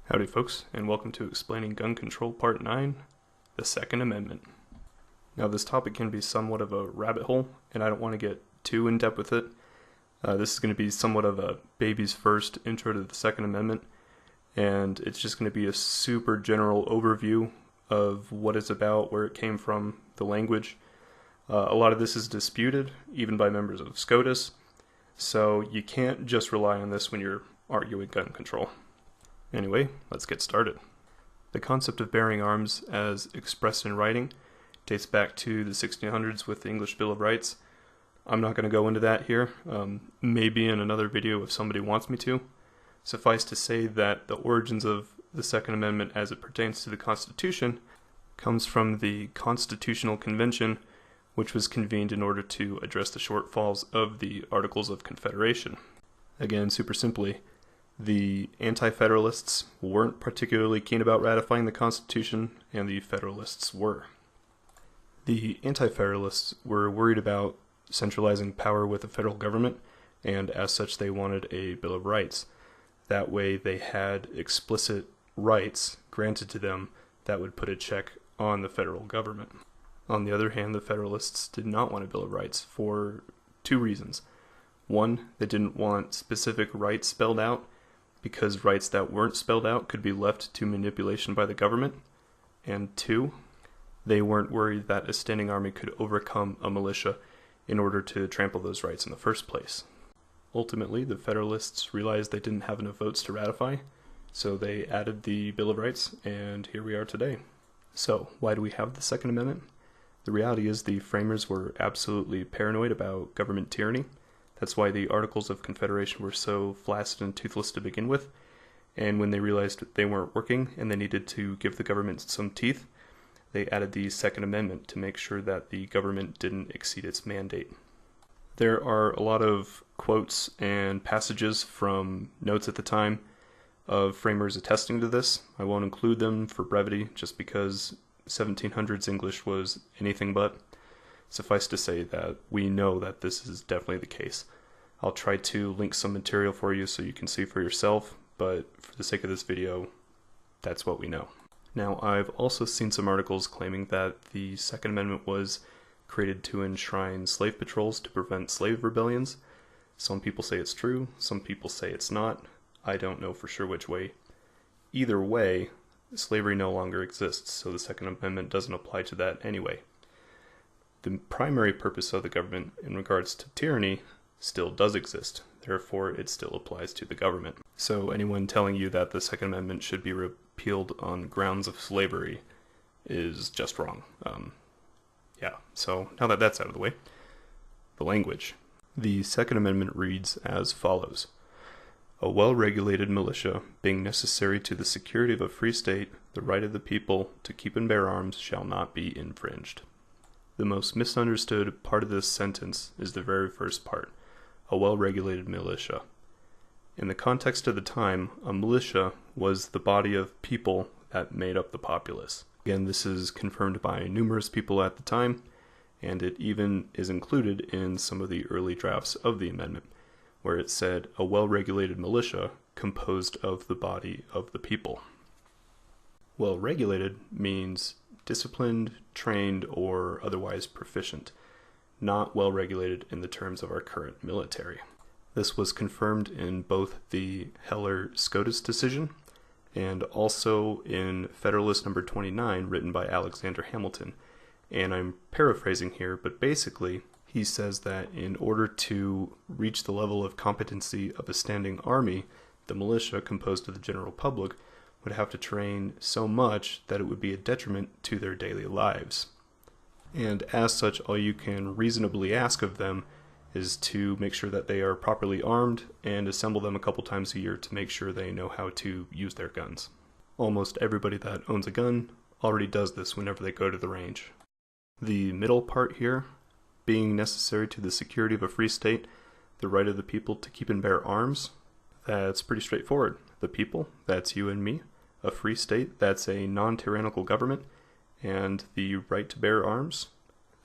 Howdy folks, and welcome to Explaining Gun Control Part 9, the Second Amendment. Now this topic can be somewhat of a rabbit hole, and I don't want to get too in-depth with it. This is going to be somewhat of a baby's first intro to the Second Amendment, and it's just going to be a super general overview of what it's about, where it came from, the language. A lot of this is disputed, even by members of SCOTUS, so you can't just rely on this when you're arguing gun control. Anyway, let's get started. The concept of bearing arms as expressed in writing dates back to the 1600s with the English Bill of Rights. I'm not going to go into that here, maybe in another video if somebody wants me to. Suffice to say that the origins of the Second Amendment as it pertains to the Constitution comes from the Constitutional Convention, which was convened in order to address the shortfalls of the Articles of Confederation. Again, super simply, the Anti-Federalists weren't particularly keen about ratifying the Constitution, and the Federalists were. The Anti-Federalists were worried about centralizing power with the federal government, and as such they wanted a Bill of Rights. That way they had explicit rights granted to them that would put a check on the federal government. On the other hand, the Federalists did not want a Bill of Rights for two reasons. One, they didn't want specific rights spelled out, because rights that weren't spelled out could be left to manipulation by the government. And two, they weren't worried that a standing army could overcome a militia in order to trample those rights in the first place. Ultimately, the Federalists realized they didn't have enough votes to ratify, so they added the Bill of Rights, and here we are today. So, why do we have the Second Amendment? The reality is the framers were absolutely paranoid about government tyranny. That's why the Articles of Confederation were so flaccid and toothless to begin with, and when they realized they weren't working and they needed to give the government some teeth, they added the Second Amendment to make sure that the government didn't exceed its mandate. There are a lot of quotes and passages from notes at the time of framers attesting to this. I won't include them for brevity, just because 1700s English was anything but. Suffice to say that we know that this is definitely the case. I'll try to link some material for you so you can see for yourself, but for the sake of this video, that's what we know. Now, I've also seen some articles claiming that the Second Amendment was created to enshrine slave patrols to prevent slave rebellions. Some people say it's true, some people say it's not. I don't know for sure which way. Either way, slavery no longer exists, so the Second Amendment doesn't apply to that anyway. The primary purpose of the government in regards to tyranny still does exist, therefore it still applies to the government. So anyone telling you that the Second Amendment should be repealed on grounds of slavery is just wrong. So now that that's out of the way, the language. The Second Amendment reads as follows: "A well-regulated militia, being necessary to the security of a free state, the right of the people to keep and bear arms shall not be infringed." The most misunderstood part of this sentence is the very first part, a well-regulated militia. In the context of the time, a militia was the body of people that made up the populace. Again, this is confirmed by numerous people at the time, and it even is included in some of the early drafts of the amendment, where it said a well-regulated militia composed of the body of the people. Well-regulated means disciplined, trained, or otherwise proficient, not well-regulated in the terms of our current military. This was confirmed in both the Heller-Scotus decision and also in Federalist number 29 written by Alexander Hamilton. And I'm paraphrasing here, but basically he says that in order to reach the level of competency of a standing army, the militia composed of the general public would have to train so much that it would be a detriment to their daily lives. And as such, all you can reasonably ask of them is to make sure that they are properly armed and assemble them a couple times a year to make sure they know how to use their guns. Almost everybody that owns a gun already does this whenever they go to the range. The middle part here, being necessary to the security of a free state, the right of the people to keep and bear arms, that's pretty straightforward. The people, that's you and me. A free state, that's a non-tyrannical government. And the right to bear arms,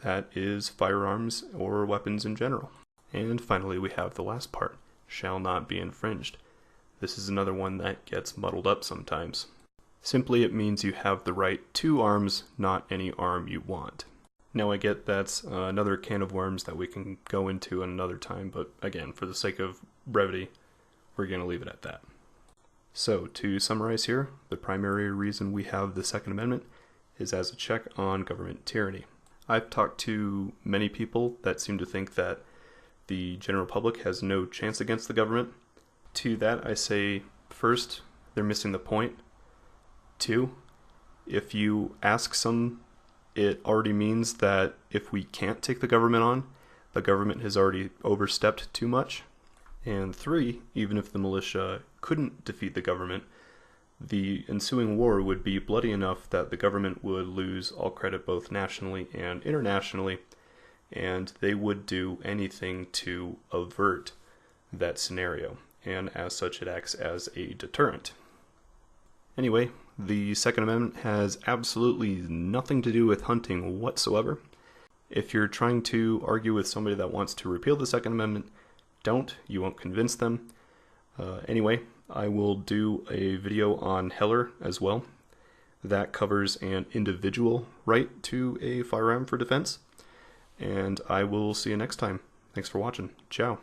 that is firearms or weapons in general. And finally we have the last part, shall not be infringed. This is another one that gets muddled up sometimes. Simply, it means you have the right to arms, not any arm you want. Now I get that's another can of worms that we can go into another time, but again, for the sake of brevity, we're going to leave it at that. So, to summarize here, the primary reason we have the Second Amendment is as a check on government tyranny. I've talked to many people that seem to think that the general public has no chance against the government. To that I say, first, they're missing the point. Two, if you ask some, it already means that if we can't take the government on, the government has already overstepped too much. And three, even if the militia couldn't defeat the government, the ensuing war would be bloody enough that the government would lose all credit both nationally and internationally, and they would do anything to avert that scenario, and as such it acts as a deterrent. Anyway, the Second Amendment has absolutely nothing to do with hunting whatsoever. If you're trying to argue with somebody that wants to repeal the Second Amendment, don't. You won't convince them. Anyway, I will do a video on Heller as well. That covers an individual right to a firearm for defense. And I will see you next time. Thanks for watching. Ciao.